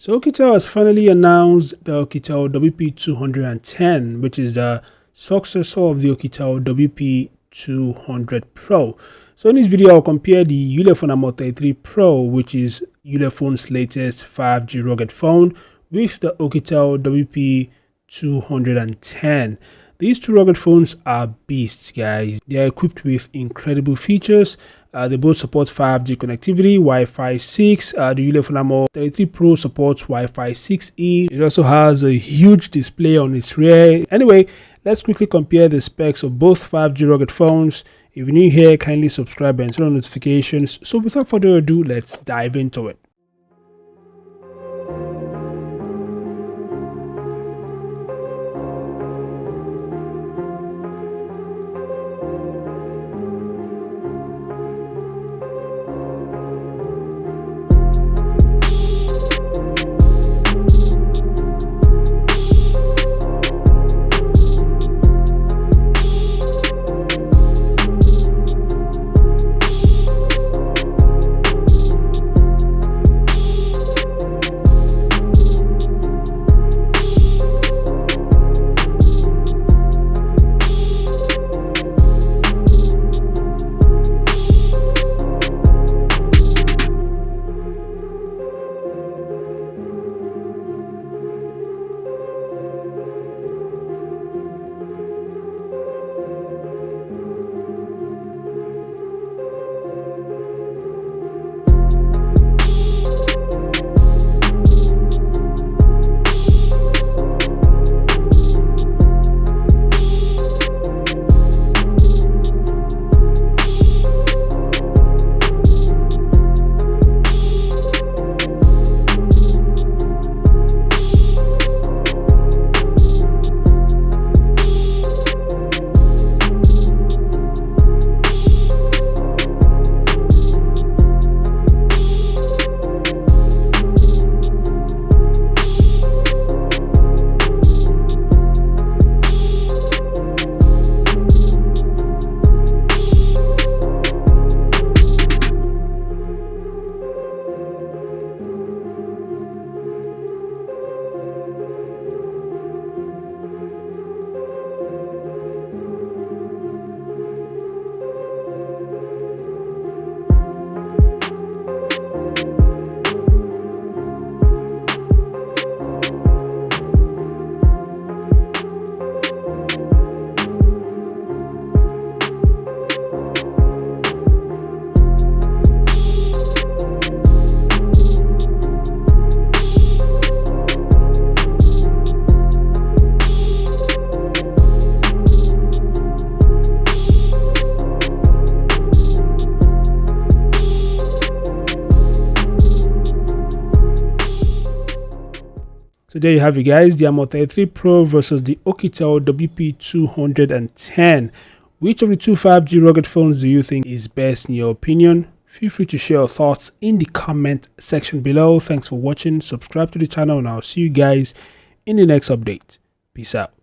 So Oukitel has finally announced the Oukitel WP210, which is the successor of the Oukitel WP200 Pro. So in this video, I'll compare the Ulefone Armor 33 Pro, which is Ulefone's latest 5G rugged phone, with the Oukitel WP210. These two rugged phones are beasts, guys. They are equipped with incredible features. They both support 5G connectivity, Wi-Fi 6. The Ulefone Armor 33 Pro supports Wi-Fi 6E. It also has a huge display on its rear. Anyway, let's quickly compare the specs of both 5G rugged phones. If you're new here, kindly subscribe and turn on notifications. So without further ado, let's dive into it. So there you have it, guys, the Armor 33 Pro versus the Oukitel WP210. Which of the two 5G rugged phones do you think is best in your opinion? Feel free to share your thoughts in the comment section below. Thanks for watching. Subscribe to the channel and I'll see you guys in the next update. Peace out.